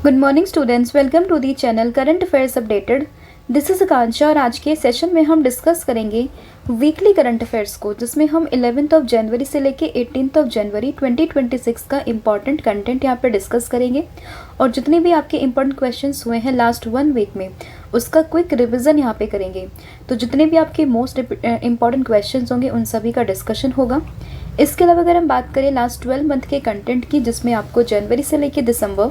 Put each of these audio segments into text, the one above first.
Good morning students, welcome to the channel current affairs updated. This is Akanksha और आज के session में हम डिस्कस करेंगे वीकली करंट अफेयर्स को, जिसमें हम 11 जनवरी से लेके 18 जनवरी 2026 का इंपॉर्टेंट कंटेंट यहाँ पे डिस्कस करेंगे और जितने भी आपके इंपॉर्टेंट क्वेश्चंस हुए हैं लास्ट 1 वीक में उसका क्विक रिविजन यहाँ पे करेंगे। तो जितने भी आपके मोस्ट इंपॉर्टेंट क्वेश्चंस होंगे उन सभी का डिस्कशन होगा। इसके अलावा अगर हम बात करें लास्ट 12 मंथ के कंटेंट की, जिसमें आपको जनवरी से लेके दिसंबर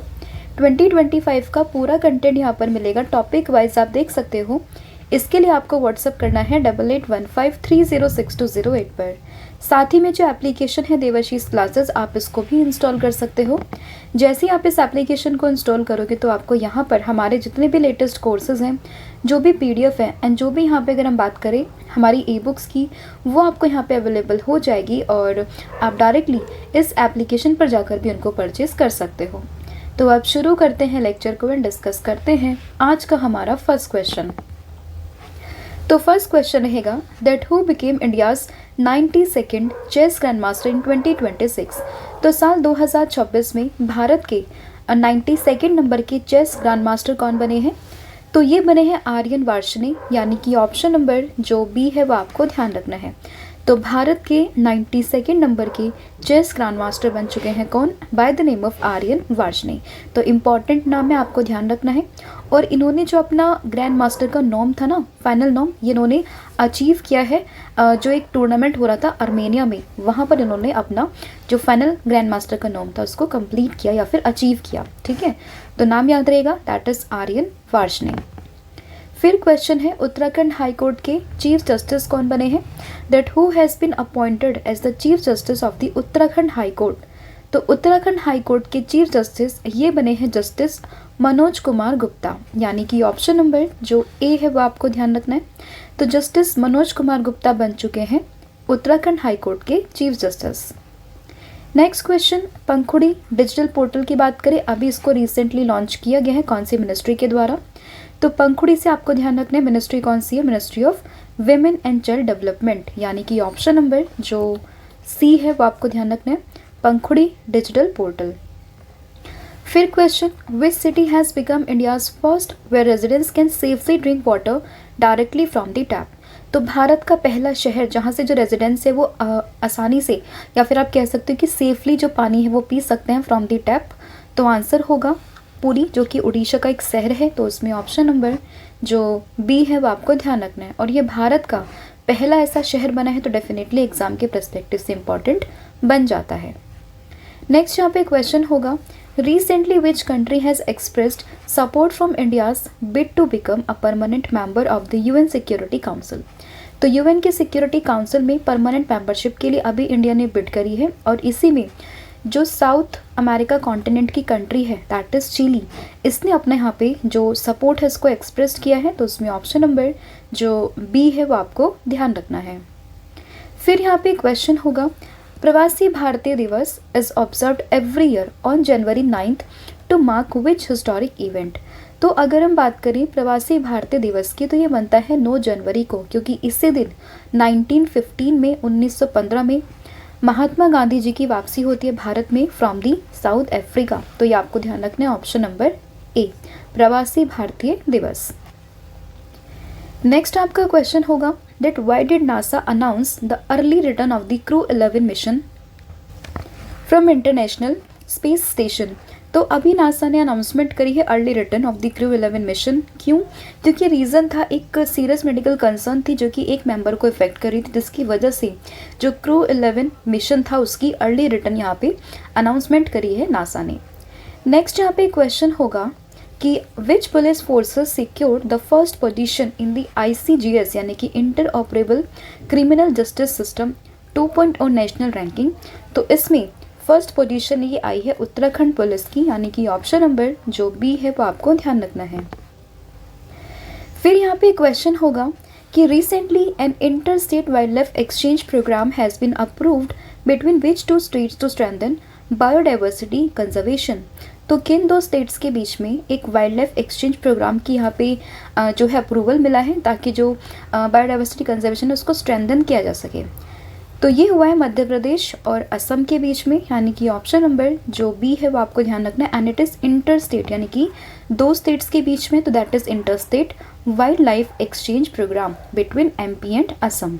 2025 का पूरा कंटेंट यहाँ पर मिलेगा, टॉपिक वाइज आप देख सकते हो। इसके लिए आपको व्हाट्सअप करना है 8815306208 पर। साथ ही में जो एप्लीकेशन है देवाशीष क्लासेस, आप इसको भी इंस्टॉल कर सकते हो। जैसे ही आप इस एप्लीकेशन को इंस्टॉल करोगे तो आपको यहाँ पर हमारे जितने भी लेटेस्ट कोर्सेज हैं, जो भी PDF है एंड जो भी यहाँ पे अगर हम बात करें हमारी ई बुक्स की, वो आपको यहाँ पे अवेलेबल हो जाएगी और आप डायरेक्टली इस एप्लीकेशन पर जाकर भी उनको परचेज कर सकते हो। तो अब शुरू करते हैं लेक्चर को एंड डिस्कस करते हैं आज का हमारा फर्स्ट क्वेश्चन। तो फर्स्ट क्वेश्चन रहेगा that who became India's 92nd chess grand master in 2026। तो साल 2026 में भारत के 92nd नंबर के चेस ग्रैंड मास्टर कौन बने हैं? तो ये बने हैं आर्यन वार्ष्णेय, यानी कि ऑप्शन नंबर जो बी है वो आपको ध्यान रखना है। तो भारत के 92nd नंबर के चेस ग्रैंड मास्टर बन चुके हैं कौन? By the name of Aryan Varshney. तो इम्पॉर्टेंट नाम है, आपको ध्यान रखना है। और इन्होंने जो अपना ग्रैंड मास्टर का नॉर्म था ना, फाइनल नॉर्म, ये इन्होंने अचीव किया है। जो एक टूर्नामेंट हो रहा था आर्मेनिया में, वहाँ पर इन्होंने अपना जो फाइनल ग्रैंड मास्टर का नॉर्म था उसको कंप्लीट किया या फिर अचीव किया। ठीक है, तो नाम याद रहेगा, दैट इज आर्यन वार्ष्णेय। फिर क्वेश्चन है उत्तराखंड हाई कोर्ट के चीफ जस्टिस कौन बने हैं? That who has been appointed as the chief justice of the Uttarakhand high court. तो उत्तराखंड हाई कोर्ट के चीफ जस्टिस ये बने हैं जस्टिस मनोज कुमार गुप्ता, यानी कि ऑप्शन नंबर जो ए है वो आपको ध्यान रखना है। तो जस्टिस मनोज कुमार गुप्ता बन चुके हैं उत्तराखंड हाई कोर्ट के चीफ जस्टिस। नेक्स्ट क्वेश्चन, पंखुड़ी डिजिटल पोर्टल की बात करें, अभी इसको रिसेंटली लॉन्च किया गया है, कौन सी मिनिस्ट्री के द्वारा? तो पंखुड़ी से आपको ध्यान रखना है मिनिस्ट्री कौन सी है? Ministry of women and child development, यानी कि ऑप्शन नंबर जो सी है वो आपको ध्यान रखना है, पंखुड़ी डिजिटल पोर्टल। फिर question, which city has become India's first where residents can safely drink water directly from the tap. तो भारत का पहला शहर जहाँ से जो रेजिडेंट्स है वो आसानी से या फिर आप कह सकते हो कि सेफली जो पानी है वो पी सकते हैं फ्रॉम द टैप। तो आंसर होगा पुरी, जो कि उड़ीसा का एक शहर है। तो उसमें ऑप्शन नंबर जो बी है वो आपको ध्यान रखना है। और ये भारत का पहला ऐसा शहर बना है, तो डेफिनेटली एग्जाम के पर्सपेक्टिव से इंपॉर्टेंट बन जाता है। नेक्स्ट यहाँ पे क्वेश्चन होगा, recently which country has expressed support from India's bid to become a permanent member of the UN security council. तो UN के सिक्योरिटी काउंसिल में परमानेंट मेंबरशिप के लिए अभी इंडिया ने बिड करी है और इसी में जो साउथ अमेरिका कॉन्टिनेंट की कंट्री है दैट इज़ चिली, इसने अपने यहाँ पे जो सपोर्ट है इसको एक्सप्रेस किया है। तो उसमें ऑप्शन नंबर जो बी है वो आपको ध्यान रखना है। फिर यहाँ पे क्वेश्चन होगा, Pravasi Bharatiya Divas is observed every year on January 9th to mark which historic event. तो अगर हम बात करें प्रवासी भारतीय दिवस की, तो ये बनता है 9 जनवरी को, क्योंकि इसी दिन 1915 में 1915 में महात्मा गांधी जी की वापसी होती है भारत में फ्रॉम दी साउथ अफ्रीका। तो ये आपको ध्यान रखना है, ऑप्शन नंबर ए, प्रवासी भारतीय दिवस। नेक्स्ट आपका क्वेश्चन होगा that why did NASA announce the early return of the crew 11 mission from international space station. तो अभी नासा ने अनाउंसमेंट करी है early return of the crew 11 mission. क्यों? क्योंकि रीज़न था एक सीरियस मेडिकल कंसर्न थी जो कि एक मेंबर को इफेक्ट कर रही थी, जिसकी वजह से जो क्रू 11 मिशन था उसकी अर्ली रिटर्न यहाँ पे अनाउंसमेंट करी है नासा ने। नेक्स्ट यहाँ पे क्वेश्चन होगा कि which police forces secured the first position in the ICGS, यानी कि inter operable criminal justice system 2.0 national ranking. तो इसमें फर्स्ट पोजीशन ये आई है उत्तराखंड पुलिस की, यानी कि ऑप्शन नंबर जो बी है वो आपको ध्यान रखना है। फिर यहाँ पे क्वेश्चन होगा कि recently an inter state wild life exchange program has been approved between which two states to strengthen biodiversity conservation. तो किन दो स्टेट्स के बीच में एक वाइल्ड लाइफ एक्सचेंज प्रोग्राम की यहाँ पे जो है अप्रूवल मिला है, ताकि जो बायोडाइवर्सिटी कंजर्वेशन है उसको स्ट्रेंथन किया जा सके। तो ये हुआ है मध्य प्रदेश और असम के बीच में, यानी कि ऑप्शन नंबर जो बी है वो आपको ध्यान रखना है। And it is inter state, यानी कि दो स्टेट्स के बीच में, तो that is inter state wild life exchange program between MP and Assam.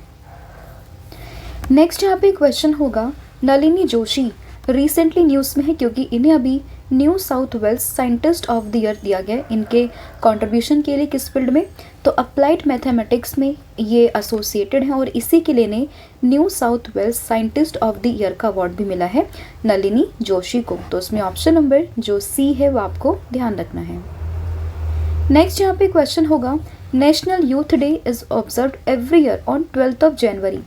Next यहाँ पे क्वेश्चन होगा, नलिनी जोशी रिसेंटली न्यूज़ में है क्योंकि इन्हें अभी New South Wales scientist of the year दिया गया इनके कंट्रीब्यूशन के लिए। किस फील्ड में? तो अप्लाइड मैथमेटिक्स में ये एसोसिएटेड हैं और इसी के लिए इन्हें New South Wales scientist of the year का अवार्ड भी मिला है नलिनी जोशी को। तो उसमें ऑप्शन नंबर जो सी है वो आपको ध्यान रखना है। नेक्स्ट यहाँ पे क्वेश्चन होगा, national youth day is observed every year on 12 जनवरी।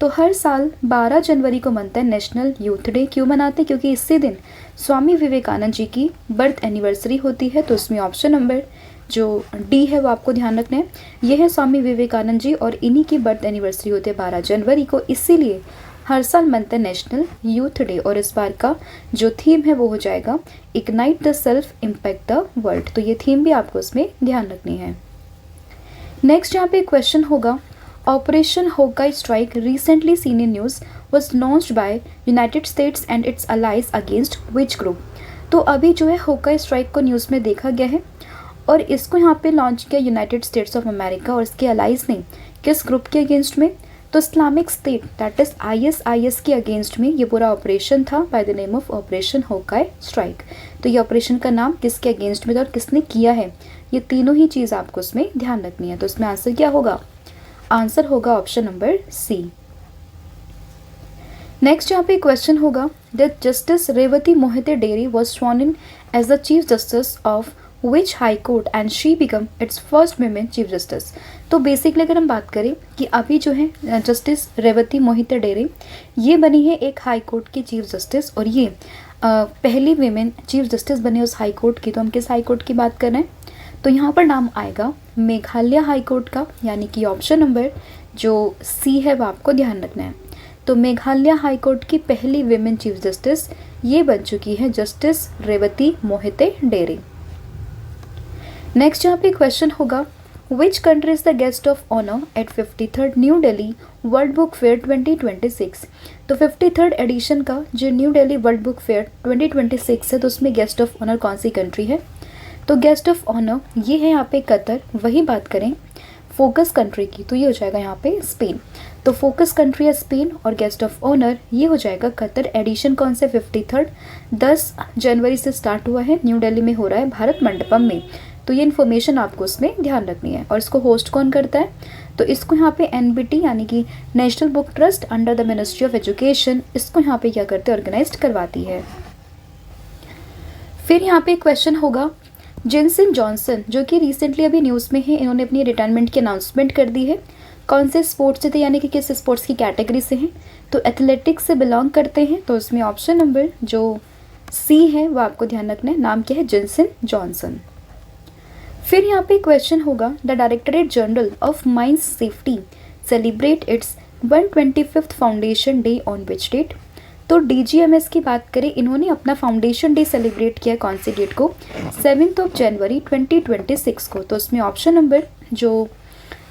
तो हर साल 12 जनवरी को मनता है नेशनल यूथ डे। क्यों मनाते हैं? क्योंकि इसी दिन स्वामी विवेकानंद जी की बर्थ एनिवर्सरी होती है। तो उसमें ऑप्शन नंबर जो डी है वो आपको ध्यान रखना है। यह है स्वामी विवेकानंद जी और इन्हीं की बर्थ एनिवर्सरी होती है 12 जनवरी को, इसीलिए हर साल मनता है नेशनल यूथ डे। और इस बार का जो थीम है वो हो जाएगा ignite the self impact the world. तो ये थीम भी आपको इसमें ध्यान रखनी है। नेक्स्ट यहाँ पे क्वेश्चन होगा, operation Hawkeye strike recently seen in news was launched by United States and its allies against which group. तो अभी जो है होकाई स्ट्राइक को न्यूज़ में देखा गया है और इसको यहाँ पे लॉन्च किया यूनाइटेड स्टेट्स ऑफ अमेरिका और इसके अलाइज ने। किस ग्रुप के अगेंस्ट में? तो Islamic State that is ISIS के अगेंस्ट में ये पूरा ऑपरेशन था by the name of operation Hawkeye strike. तो ये ऑपरेशन का नाम किसके अगेंस्ट में था और किसने किया है, ये तीनों ही चीज़ आपको उसमें ध्यान रखनी है। तो इसमें आंसर क्या होगा? आंसर होगा ऑप्शन नंबर सी। नेक्स्ट यहाँ पे क्वेश्चन होगा, that justice Revati Mohite Dere was sworn in as the chief justice of which high court and she become its first women chief justice. तो बेसिकली अगर हम बात करें कि अभी जो है जस्टिस रेवती मोहिते डेरी ये बनी है एक हाई कोर्ट की चीफ जस्टिस और ये पहली वीमेन चीफ जस्टिस बने उस हाई कोर्ट की। तो हम किस हाई कोर्ट की बात कर रहे हैं? तो यहाँ पर नाम आएगा मेघालय हाई कोर्ट का, यानी कि ऑप्शन नंबर जो सी है वो आपको ध्यान रखना है। तो मेघालय हाई कोर्ट की पहली विमेन चीफ जस्टिस ये बन चुकी है जस्टिस रेवती मोहिते डेरी। नेक्स्ट यहाँ पे क्वेश्चन होगा, which country is the guest of honour at 53rd new Delhi world book fair 2026। तो 53rd एडिशन का जो new Delhi world book fair 2026 है तो उसमें गेस्ट ऑफ ऑनर कौन सी कंट्री है? तो गेस्ट ऑफ ऑनर ये है यहाँ पे कतर। वही बात करें फोकस कंट्री की तो ये हो जाएगा यहाँ पे स्पेन। तो फोकस कंट्री है स्पेन और गेस्ट ऑफ ऑनर ये हो जाएगा कतर। एडिशन कौन से? 53rd 10 जनवरी से स्टार्ट हुआ है, न्यू दिल्ली में हो रहा है भारत मंडपम में। तो ये इन्फॉर्मेशन आपको उसमें ध्यान रखनी है। और इसको होस्ट कौन करता है? तो इसको यहाँ पे NBT यानी कि national book trust under the ministry of education इसको यहाँ पे क्या करते हैं? ऑर्गेनाइज करवाती है। फिर यहाँ पे क्वेश्चन होगा, जिनसन जॉनसन जो कि रिसेंटली अभी न्यूज़ में है, इन्होंने अपनी रिटायरमेंट की अनाउंसमेंट कर दी है। कौन से स्पोर्ट्स से थे, यानी कि किस स्पोर्ट्स की कैटेगरी से हैं? तो एथलेटिक्स से बिलोंग करते हैं। तो उसमें ऑप्शन नंबर जो सी है वो आपको ध्यान रखना है। नाम क्या है? जिनसन जॉनसन। फिर यहाँ पे क्वेश्चन होगा, the directorate general of mines safety celebrate its 125th foundation day on which date. तो DGMS की बात करें, इन्होंने अपना फाउंडेशन डे सेलिब्रेट किया कौन सी डेट को? 7 जनवरी 2026 को। तो उसमें ऑप्शन नंबर जो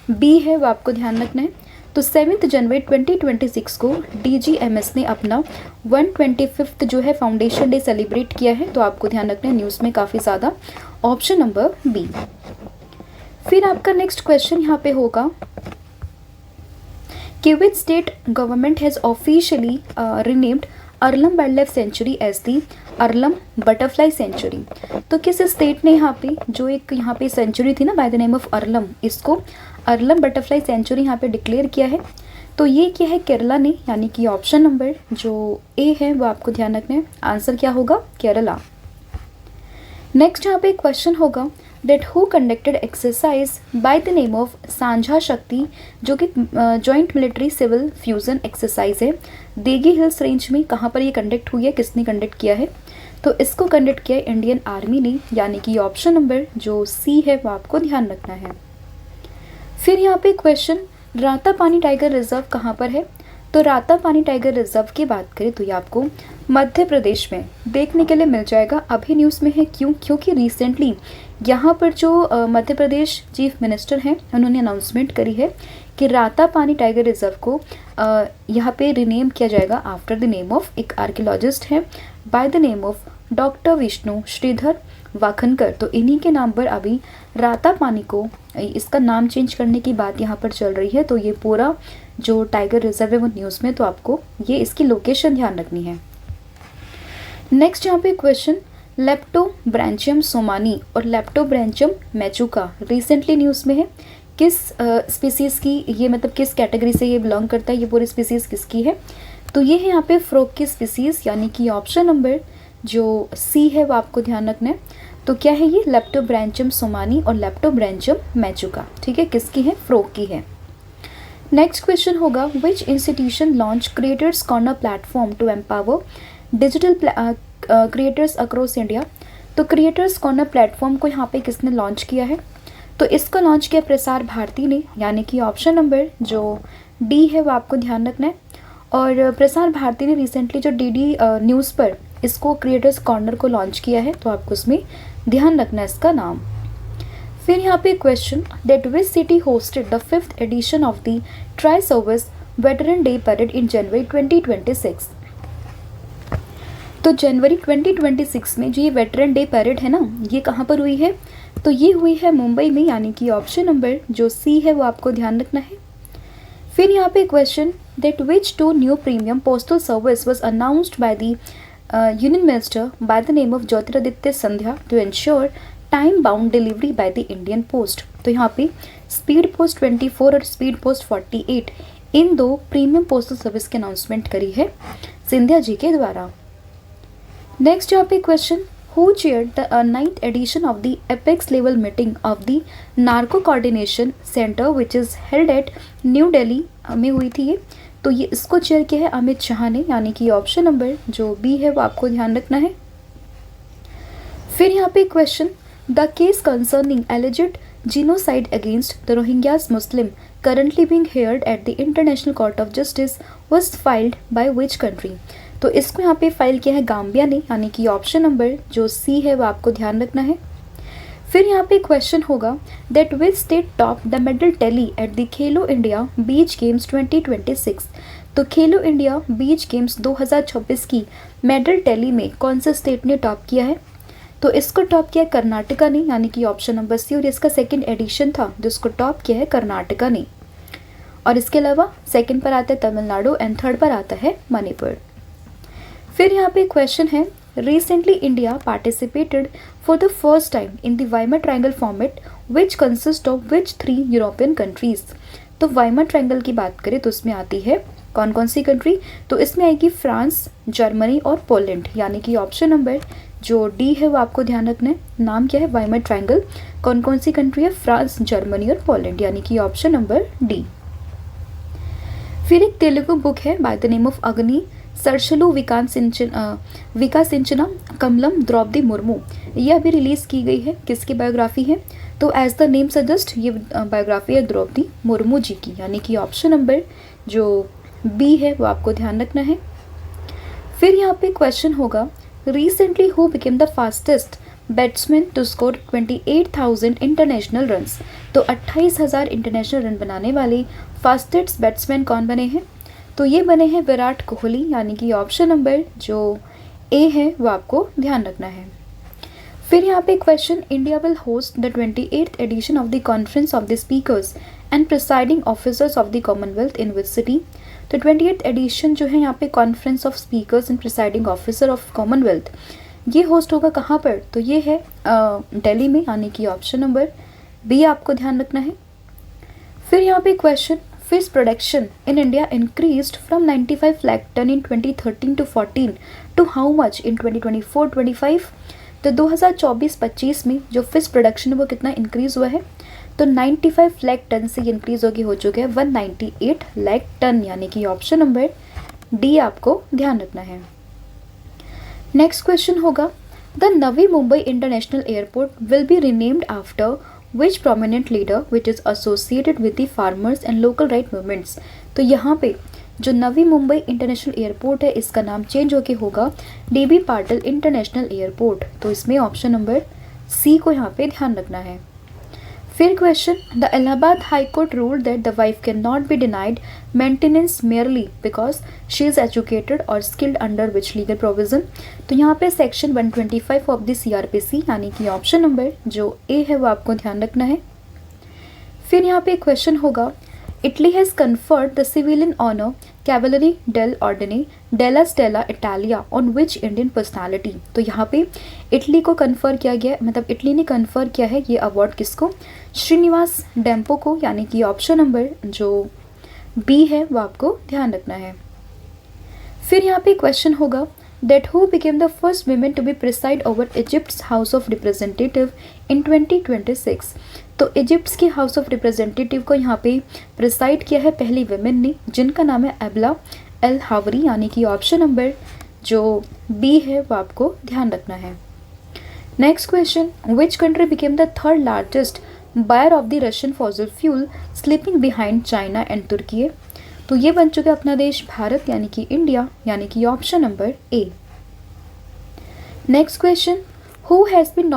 बी है वो आपको ध्यान रखना है। तो 7 जनवरी 2026 को DGMS ने अपना 125th जो है फाउंडेशन डे सेलिब्रेट किया है। तो आपको ध्यान रखना है, न्यूज़ में काफ़ी ज़्यादा। Option number B. फिर आपका नेक्स्ट क्वेश्चन यहाँ पे होगा कि which state government has officially renamed Aralam wild life sanctuary as the Aralam butterfly sanctuary. तो किस स्टेट ने यहाँ पे जो एक यहाँ पे सेंचुरी थी ना बाय द नेम ऑफ अर्लम, इसको अर्लम बटरफ्लाई सेंचुरी यहाँ पे डिक्लेयर किया है? तो ये क्या है? केरला ने, यानी कि ऑप्शन नंबर जो ए है वो आपको ध्यान रखना है। आंसर क्या होगा? केरला। नेक्स्ट यहाँ पे क्वेश्चन होगा, that who conducted exercise by the name of Sanjha Shakti जो कि joint military civil fusion exercise है, देगी हिल्स रेंज में कहाँ पर ये कंडक्ट हुई है? किसने कंडक्ट किया है? तो इसको कंडक्ट किया इंडियन आर्मी ने, यानी कि ऑप्शन नंबर जो सी है वो आपको ध्यान रखना है। फिर यहाँ पे क्वेश्चन, रातापानी टाइगर रिजर्व कहाँ पर है? तो रातापानी टाइगर रिजर्व की बात करें तो ये आपको मध्य प्रदेश में देखने के लिए मिल जाएगा। अभी न्यूज़ में है क्यों? क्योंकि रिसेंटली यहाँ पर जो मध्य प्रदेश चीफ मिनिस्टर हैं उन्होंने अनाउंसमेंट करी है कि रातापानी टाइगर रिजर्व को यहाँ पे रिनेम किया जाएगा आफ्टर द नेम ऑफ एक आर्कियोलॉजिस्ट है by the name of doctor Vishnu Shridhar Wakankar. तो इन्हीं के नाम पर अभी रातापानी को इसका नाम चेंज करने की बात यहाँ पर चल रही है। तो ये पूरा जो टाइगर रिजर्व है वो न्यूज़ में, तो आपको ये इसकी लोकेशन ध्यान रखनी है। नेक्स्ट यहाँ पे क्वेश्चन, लेप्टोब्रैंचियम सोमानी और लेप्टोब्रैंचियम मैचुका रिसेंटली न्यूज़ में है। किस स्पीसीज़ की ये, मतलब किस कैटेगरी से ये बिलोंग करता है, ये पूरी स्पीसीज़ किसकी है? तो ये है यहाँ पे फ्रॉग की स्पीसीज़, यानी कि ऑप्शन नंबर जो सी है वो आपको ध्यान रखना है। तो क्या है ये? लेप्टोब्रैंचियम सोमानी और लेप्टोब्रैंचियम मैचुका। ठीक है, किसकी है? फ्रॉग की है। नेक्स्ट क्वेश्चन होगा, which institution launch creators corner platform to empower digital creators across India. तो क्रिएटर्स कॉर्नर प्लेटफॉर्म को यहाँ पे किसने लॉन्च किया है? तो इसको लॉन्च किया प्रसार भारती ने, यानी कि ऑप्शन नंबर जो डी है वो आपको ध्यान रखना है। और प्रसार भारती ने रिसेंटली जो डीडी न्यूज़ पर इसको क्रिएटर्स कॉर्नर को लॉन्च किया है, तो आपको उसमें ध्यान रखना है इसका नाम। फिर यहाँ पे question, that which city hosted the 5th edition of the tri service veteran day parade in January 2026। तो जनवरी 2026 में जो ये वेटरन डे परेड है ना, ये कहाँ पर हुई है? तो ये हुई है मुंबई में, यानी कि ऑप्शन नंबर जो सी है वो आपको ध्यान रखना है। फिर यहाँ पे question, that which 2 new premium postal service was announced by the union minister by the name of Jyotiraditya Scindia to ensure time bound delivery by the Indian post. तो यहाँ पे स्पीड पोस्ट 24 और स्पीड पोस्ट 48 इन 2 प्रीमियम पोस्टल सर्विस की announcement करी है सिंधिया जी के द्वारा। नेक्स्ट यहाँ पे question, who chaired the 9th edition of the apex level meeting of the narco coordination centre which is held at new Delhi में हुई थी ये। तो ये इसको चेयर किया है अमित शाह ने, यानी कि ऑप्शन नंबर जो बी है वो आपको ध्यान रखना है। फिर यहाँ पे question, the case concerning alleged genocide against the Rohingyas Muslim currently being heard at the international court of justice was filed by which country. तो इसको यहाँ पे फाइल किया है गाम्बिया ने, यानी कि ऑप्शन नंबर जो सी है वो आपको ध्यान रखना है। फिर यहाँ पे क्वेश्चन होगा, that which state top the medal tally at the Khelo India beach games 2026। तो खेलो इंडिया बीच गेम्स 2026 की मेडल टैली में कौन से स्टेट ने टॉप किया है? तो इसको टॉप किया है कर्नाटका ने, यानी कि ऑप्शन नंबर सी, और इसका 2nd एडिशन था जिसको टॉप किया है कर्नाटका ने। और इसके अलावा 2nd पर आता है तमिलनाडु एंड 3rd पर आता है मणिपुर। फिर यहाँ पे क्वेश्चन है, recently India participated for the first time in the Weimar triangle format which consist of which 3 European countries. तो वाइमर ट्रायंगल की बात करें तो उसमें आती है कौन कौन सी कंट्री? तो इसमें आएगी फ्रांस, जर्मनी और पोलैंड, यानी कि ऑप्शन नंबर जो डी है वो आपको ध्यान रखना है। नाम क्या है? Weimar triangle. कौन कौन सी कंट्री है? फ्रांस, जर्मनी और पोलैंड, यानी कि ऑप्शन नंबर डी। फिर एक तेलुगु बुक है बाय द नेम ऑफ अग्नि सरशलु विकासिंचना कमलम द्रौपदी मुर्मू। ये अभी रिलीज़ की गई है। किसकी बायोग्राफी है? तो एज द नेम सजेस्ट ये बायोग्राफी है द्रौपदी मुर्मू जी की, यानी कि ऑप्शन नंबर जो बी है वो आपको ध्यान रखना है। फिर यहाँ पे क्वेश्चन होगा, recently who became the fastest batsman to score 28,000 international runs. तो 28,000 इंटरनेशनल रन बनाने वाले फास्टेस्ट बैट्समैन कौन बने हैं? तो ये बने हैं विराट कोहली, यानी कि ऑप्शन नंबर जो ए है वो आपको ध्यान रखना है। फिर यहाँ पे question, India will host the 28th edition of the conference of the speakers and presiding officers of the commonwealth in which city. तो 28th एडिशन जो है यहाँ पे conference of speakers and presiding officer of commonwealth, ये host होगा कहाँ पर? तो ये है दिल्ली में, यानी कि ऑप्शन नंबर बी आपको ध्यान रखना है। फिर यहाँ पे question, fish production in India increased from 95 lakh tonne in 2013 to 14 to how much in 2024-25। तो 2024-25 में जो फिश प्रोडक्शन है वो कितना इंक्रीज़ हुआ है? तो 95 लाख टन से ये इंक्रीज़ हो चुका है 198 लाख टन, यानी कि ऑप्शन नंबर डी आपको ध्यान रखना है। नेक्स्ट क्वेश्चन होगा, the Navi Mumbai international airport will be renamed after which prominent leader which is associated with the farmers and local right movements. तो यहाँ पे जो नवी मुंबई इंटरनेशनल एयरपोर्ट है इसका नाम चेंज होके होगा DB पाटिल इंटरनेशनल एयरपोर्ट। तो इसमें ऑप्शन नंबर सी को यहाँ पे ध्यान रखना है। फिर question, the Allahabad high court ruled that the wife can not be denied maintenance merely because she is educated और skilled under which legal provision. तो यहाँ पे सेक्शन 125 ऑफ द CRPC यानी कि ऑप्शन नंबर जो ए है वो आपको ध्यान रखना है। फिर यहाँ पे क्वेश्चन होगा, Italy has conferred the civilian honour Cavaliere dell Ordine della Stella Italia on which Indian personality. तो यहाँ पे इटली को कन्फर किया गया, मतलब इटली ने कन्फर किया है ये अवार्ड किसको, श्रीनिवास डेम्पो को, यानी कि ऑप्शन नंबर जो बी है वो आपको ध्यान रखना है। फिर यहाँ पे क्वेश्चन होगा, that who became the first women to be preside over Egypt's House of Representative in 2026। तो इजिप्ट की हाउस ऑफ रिप्रेजेंटेटिव को यहाँ पे प्रिसाइड किया है पहली वुमेन ने, जिनका नाम है एबला एल हावरी, यानी कि ऑप्शन नंबर जो बी है वो आपको ध्यान रखना है। Next question, which country became the third largest buyer of the Russian fossil fuel slipping behind China and Turkey. तो ये बन चुका है अपना देश भारत, यानी कि इंडिया, यानी कि option number A. Next question, who has been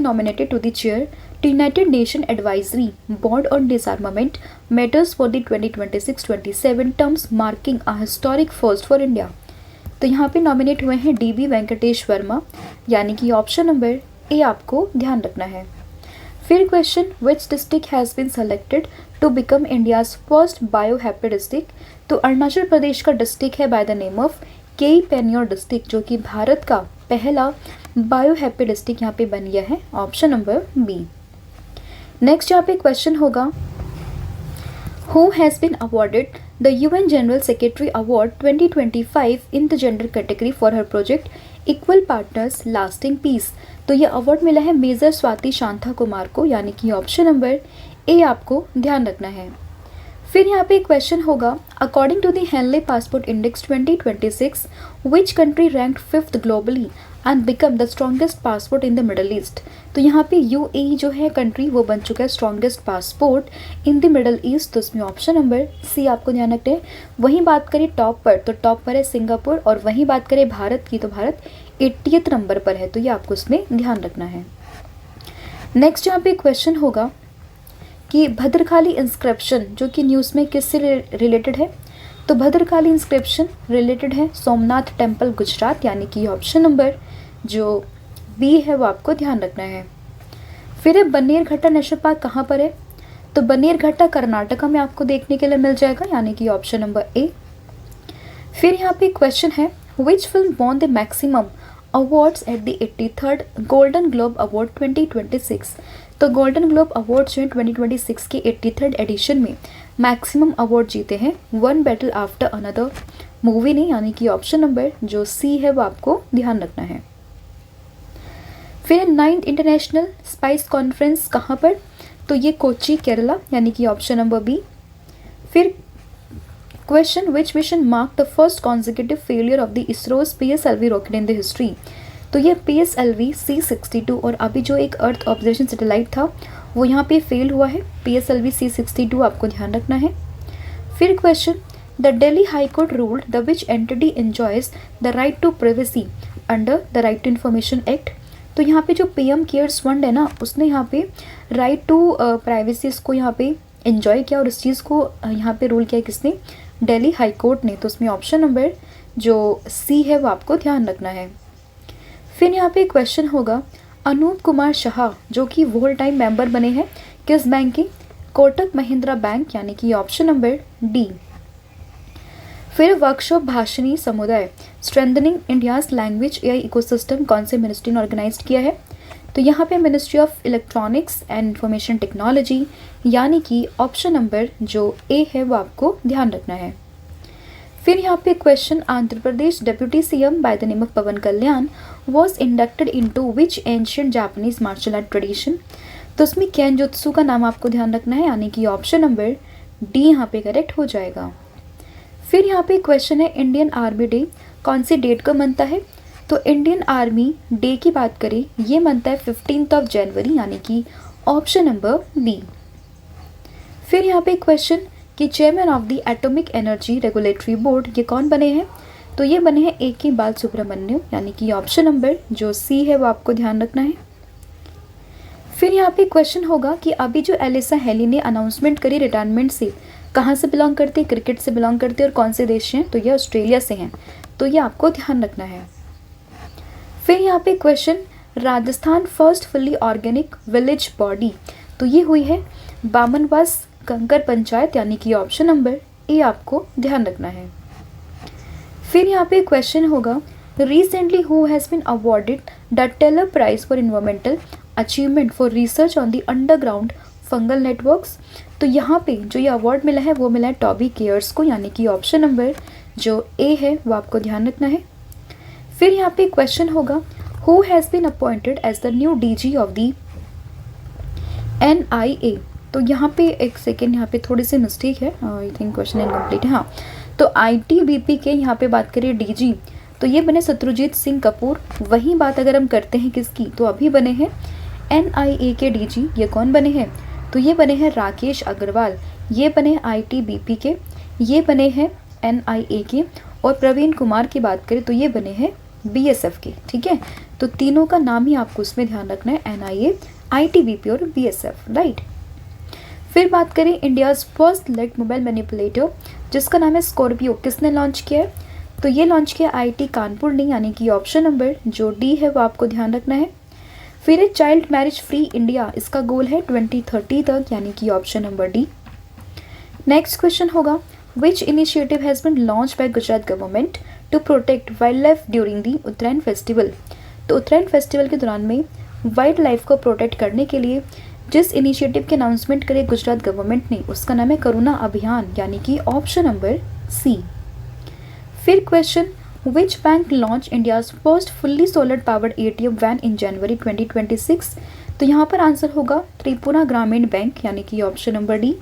nominated to the chair to United Nations Advisory Board on Disarmament Matters for the 2026-27 terms marking a historic first for India। तो यहाँ पे नॉमिनेट हुए हैं DB Venkatesh Verma, यानी कि option number ए आपको ध्यान रखना है। फिर question, which district has been selected to become India's first bio happy district. तो अरुणाचल प्रदेश का डिस्ट्रिक्ट है बाय द नेम ऑफ केई पेन्योर डिस्ट्रिक्ट, जो कि भारत का पहला बायो हैप्पी डिस्ट्रिक्ट यहाँ पे बन गया है, ऑप्शन नंबर बी। नेक्स्ट यहाँ पे क्वेश्चन होगा, who has been awarded the UN general secretary award 2025 in the gender category for her project equal partners lasting peace. तो ये अवार्ड मिला है मेजर स्वाति शांता कुमार को, यानी कि ऑप्शन नंबर ए आपको ध्यान रखना है। फिर यहाँ पे क्वेश्चन होगा, according to the Henley passport index 2026 which country ranked 5th globally and become the strongest passport in the middle east. तो यहाँ पे UAE जो है कंट्री वो बन चुका है strongest passport in the middle east, तो इसमें ऑप्शन नंबर सी आपको ध्यान रखना है। वहीं बात करें टॉप पर, तो टॉप पर है सिंगापुर, और वहीं बात करें भारत की तो भारत 80th नंबर पर है, तो ये आपको इसमें ध्यान रखना है। नेक्स्ट यहाँ पे क्वेश्चन होगा कि भद्रकाली इंस्क्रिप्शन जो कि न्यूज़ में किससे रिलेटेड है। तो भद्रकाली इंस्क्रिप्शन रिलेटेड है सोमनाथ टेम्पल गुजरात, यानी कि ऑप्शन नंबर जो बी है वो आपको ध्यान रखना है। फिर है बन्नेरघट्टा नेशनल पार्क कहाँ पर है। तो बन्नेरघट्टा कर्नाटका में आपको देखने के लिए मिल जाएगा, यानी कि ऑप्शन नंबर ए। फिर यहाँ पे क्वेश्चन है, which film won the maximum awards at the 83rd golden globe award 2026। तो गोल्डन ग्लोब अवार्ड जो है 2026 के 83rd एडिशन में मैक्सिमम अवार्ड जीते हैं one battle after another movie ने, यानी कि ऑप्शन नंबर जो सी है वो आपको ध्यान रखना है। फिर 9th इंटरनेशनल स्पाइस कॉन्फ्रेंस कहाँ पर। तो ये कोची केरला, यानी कि ऑप्शन नंबर बी। फिर question, which mission mark the first consecutive failure of the ISRO's PSLV rocket in the history. तो ये PSLV C62 और अभी जो एक अर्थ ऑब्जर्वेशन सैटेलाइट था वो यहाँ पे फेल हुआ है, PSLV C62 आपको ध्यान रखना है। फिर question, the Delhi high court ruled the which entity enjoys the right to privacy under the right to information act. तो यहाँ पे जो PM केयर्स फंड है ना, उसने यहाँ पे राइट टू प्राइवेसी को यहाँ पे एंजॉय किया, और इस चीज़ को यहाँ पे रूल किया किसने, दिल्ली हाई कोर्ट ने। तो उसमें ऑप्शन नंबर जो सी है वो आपको ध्यान रखना है। फिर यहाँ पे क्वेश्चन होगा, अनूप कुमार शाह जो कि वोल टाइम मेंबर बने हैं किस बैंक की, कोटक महिंद्रा बैंक, यानी कि ऑप्शन नंबर डी। फिर वर्कशॉप भाषणी समुदाय strengthening India's language AI ecosystem कौन से मिनिस्ट्री ने ऑर्गेनाइज किया है। तो यहाँ पे ministry of electronics and information technology, यानी कि ऑप्शन नंबर जो ए है वो आपको ध्यान रखना है। फिर यहाँ पे question, Andhra Pradesh deputy CM by the name of Pawan Kalyan was inducted into which ancient Japanese martial art tradition. तो उसमें केनजुत्सु का नाम आपको ध्यान रखना है, यानी कि ऑप्शन नंबर डी यहाँ पे करेक्ट हो जाएगा। फिर यहाँ पे क्वेश्चन है, इंडियन आर्मी डे कौन सी डेट को मनता है। तो इंडियन आर्मी डे की बात करें ये मनता है 15 जनवरी, यानी कि ऑप्शन नंबर बी। फिर यहाँ पे क्वेश्चन कि chairman of the atomic energy regulatory board ये कौन बने हैं। तो ये बने हैं AK बाल सुब्रमण्यम, यानी कि ऑप्शन नंबर जो सी है वो आपको ध्यान रखना है। फिर यहाँ पे क्वेश्चन होगा कि अभी जो एलिसा हेली ने अनाउंसमेंट करी रिटायरमेंट से, कहाँ से बिलोंग करते हैं, क्रिकेट से बिलोंग करते हैं और कौन से देश से हैं, तो ये ऑस्ट्रेलिया से हैं, तो ये आपको ध्यान रखना है। फिर यहाँ पे question, Rajasthan first fully organic village body, तो ये हुई है बामनवास कंकर पंचायत, यानी कि ऑप्शन नंबर ए आपको ध्यान रखना है। फिर यहाँ पे क्वेश्चन होगा, recently who has been awarded the Tyler prize for environmental achievement for research on the underground fungal networks, तो यहाँ पे जो ये अवार्ड मिला है वो मिला है टॉबी केयर्स को, यानी कि ऑप्शन नंबर जो ए है वो आपको ध्यान रखना है। फिर यहाँ पे क्वेश्चन होगा, who has been appointed as the new DG of the NIA, तो यहाँ पे एक सेकेंड, यहाँ पे थोड़ी सी मिस्टेक है, आई थिंक क्वेश्चन इनकम्प्लीट है। हाँ, तो ITBP के यहाँ पे बात करें डीजी, तो ये बने शत्रुजीत सिंह कपूर। वही बात अगर हम करते हैं किसकी, तो अभी बने हैं NIA के डीजी, ये कौन बने हैं, तो ये बने हैं राकेश अग्रवाल। ये बने ITBP के, ये बने हैं NIA के, और प्रवीण कुमार की बात करें तो ये बने हैं BSF के। ठीक है, तो तीनों का नाम ही आपको उसमें ध्यान रखना है, NIA, ITBP और BSF, राइट। फिर बात करें India's first light mobile manipulator, जिसका नाम है स्कॉर्पियो, किसने लॉन्च किया है, तो ये लॉन्च किया IIT कानपुर ने, यानी कि ऑप्शन नंबर जो डी है वो आपको ध्यान रखना है। फिर है चाइल्ड मैरिज फ्री इंडिया, इसका गोल है 2030 तक, यानी कि option number D. Next question होगा, which initiative has been launch by Gujarat government to protect wild life during the Uttarayan festival, तो उत्तरायण फेस्टिवल के दौरान में वाइल्ड लाइफ को प्रोटेक्ट करने के लिए जिस इनिशिएटिव की अनाउंसमेंट करे गुजरात गवर्नमेंट ने, उसका नाम है करुणा अभियान, यानी कि ऑप्शन नंबर सी। फिर question, which bank launch India's first fully solar powered ATM van in January 2026, तो यहाँ पर आंसर होगा त्रिपुरा ग्रामीण बैंक, यानी कि ऑप्शन नंबर डी।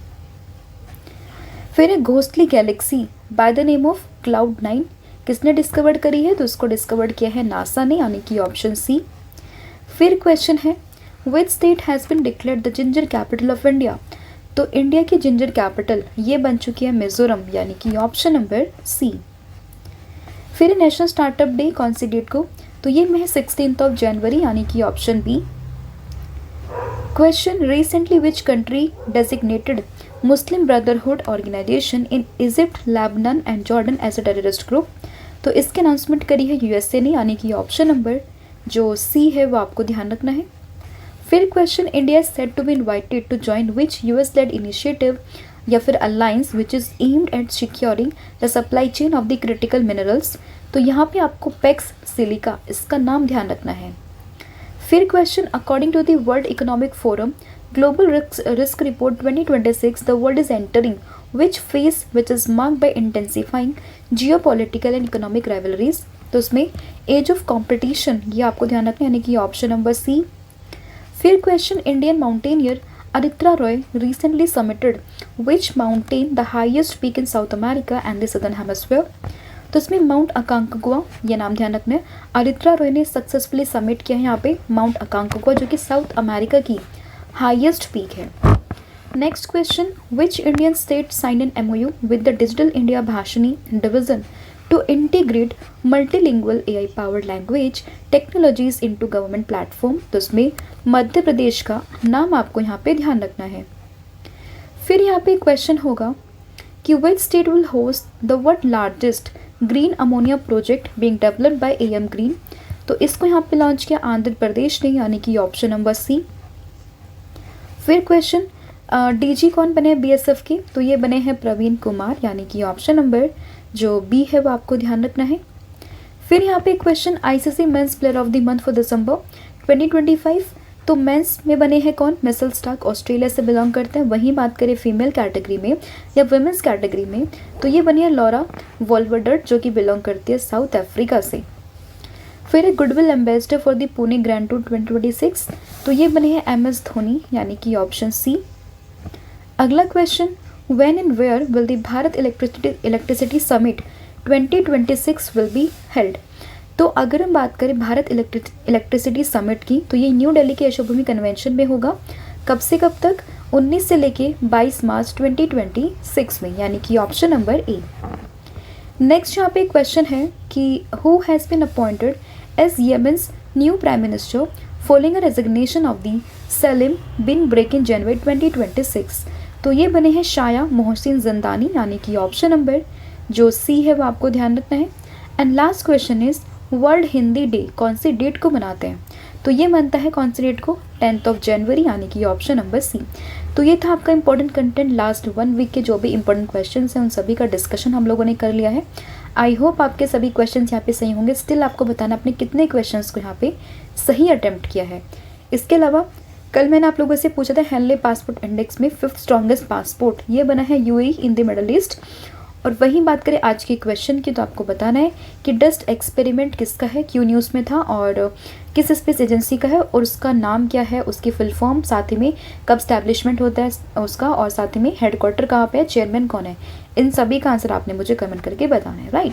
फिर है ghostly Galaxy bye the name of Cloud9, किसने डिस्कवर्ड करी है, तो इसको डिस्कवर्ड किया है नासा ने, यानी कि ऑप्शन सी। फिर क्वेश्चन है, which state has been declared the ginger capital of India, तो इंडिया की जिंजर कैपिटल ये बन चुकी है मिजोरम, यानी कि ऑप्शन नंबर सी। फिर नेशनल स्टार्टअप डे कौन सी डेट को, तो ये है 16 जनवरी, यानी कि option B. Question, recently which country designated Muslim brotherhood organization in Egypt, Lebanon and Jordan as a terrorist group, तो इसकी अनाउंसमेंट करी है USA ने, यानी कि ऑप्शन नंबर जो सी है वो आपको ध्यान रखना है। फिर question, India is said to be invited to join which US led initiative या फिर alliance which is aimed at securing the supply chain of the critical minerals, तो यहाँ पे आपको पैक्स सिलिका इसका नाम ध्यान रखना है। फिर question, according to the world economic forum global risk report 2026, the world is entering which phase which is marked by intensifying geopolitical and economic rivalries, तो उसमें एज ऑफ कॉम्पिटिशन ये आपको ध्यान रखना है, यानी कि ऑप्शन नंबर सी। फिर question, Indian mountaineer Aritra Roy recently summited which mountain the highest peak in South America and the southern hemisphere, तो इसमें माउंट अकांकगुआ ये नाम ध्यान रखना है। अरित्रा रॉय ने सक्सेसफुली समिट किया है यहाँ पे माउंट अकांकगुआ, जो कि साउथ अमेरिका की हाईएस्ट पीक है। Next question, which Indian state sign an MOU with the digital India Bhashini division to integrate multilingual AI powered language technologies into government platform, तो इसमें मध्य प्रदेश का नाम आपको यहाँ पे ध्यान रखना है। फिर यहाँ पे क्वेश्चन होगा कि which state will host the world largest green ammonia project being developed by AM green, तो इसको यहाँ पे लॉन्च किया आंध्र प्रदेश ने, यानी कि ऑप्शन नंबर सी। फिर क्वेश्चन, DG कौन बने हैं BSF के, तो ये बने हैं प्रवीण कुमार, यानी कि ऑप्शन नंबर जो बी है वो आपको ध्यान रखना है। फिर यहाँ पे question, ICC men's player of the month for December 2025, तो मेंस में बने हैं कौन, मिचेल स्टार्क ऑस्ट्रेलिया से बिलोंग करते हैं। वहीं बात करें फीमेल कैटेगरी में या वुमेंस कैटेगरी में, तो ये बनी है लॉरा वॉल्वरडर्ट, जो कि बिलोंग करती है साउथ अफ्रीका से। फिर एक goodwill ambassador for the Pune grand tour 2026, तो ये बने हैं MS धोनी, यानी कि ऑप्शन सी। अगला question, when and where will the Bharat electricity summit 2026 will be held, तो अगर हम बात करें भारत इलेक्ट्रिसिटी समिट की, तो ये न्यू दिल्ली के यशोभूमि कन्वेंशन में होगा। कब से कब तक, 19 से लेके 22 मार्च 2026 में, यानी कि ऑप्शन नंबर ए। नेक्स्ट यहाँ पे क्वेश्चन है कि who has been appointed as Yemen's new prime minister following a resignation of the Salim bin Breik in January 2026। तो ये बने हैं शाया मोहसिन जिंदानी, यानी कि ऑप्शन नंबर जो सी है वो आपको ध्यान रखना है। And last question is world Hindi day कौन सी डेट को मनाते हैं? तो ये मनता है कौन सी डेट को? 10 जनवरी, यानी कि ऑप्शन नंबर सी। तो ये था आपका इंपॉर्टेंट कंटेंट। लास्ट 1 वीक के जो भी इंपॉर्टेंट क्वेश्चंस हैं उन सभी का डिस्कशन हम लोगों ने कर लिया है। आई होप आपके सभी क्वेश्चंस यहाँ पे सही होंगे। स्टिल आपको बताना आपने कितने क्वेश्चंस को यहाँ पे सही अटेम्प्ट किया है। इसके अलावा कल मैंने आप लोगों से पूछा था हेनले पासपोर्ट इंडेक्स में 5th स्ट्रॉन्गेस्ट पासपोर्ट, ये बना है UAE in the middle east. और वहीं बात करें आज के क्वेश्चन की, तो आपको बताना है कि डस्ट एक्सपेरिमेंट किसका है, क्यों न्यूज़ में था और किस स्पेस एजेंसी का है और उसका नाम क्या है, उसकी फुल फॉर्म, साथ ही में कब स्टैब्लिशमेंट होता है उसका, और साथ ही में हेडक्वार्टर कहाँ पे है, चेयरमैन कौन है। इन सभी का आंसर आपने मुझे कमेंट करके बताना है, राइट।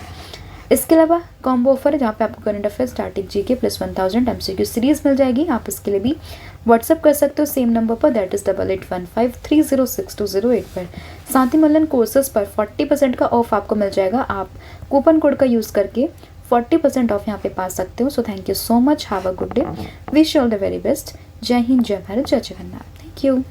इसके अलावा कॉम्बो ऑफर है जहाँ पे आपको current affair, static GK plus 1000 MCQ series मिल जाएगी। आप इसके लिए भी व्हाट्सअप कर सकते हो सेम नंबर पर, दैट इज 8815306208 पर। साथ ही ऑनलाइन कोर्सेज पर 40% का ऑफ आपको मिल जाएगा। आप कूपन कोड का यूज़ करके 40% ऑफ यहाँ पे पा सकते हो। So thank you so much, have a good day, wish you all the very best. जय हिंद, जय भारत, जय जगन्नाथ। Thank you.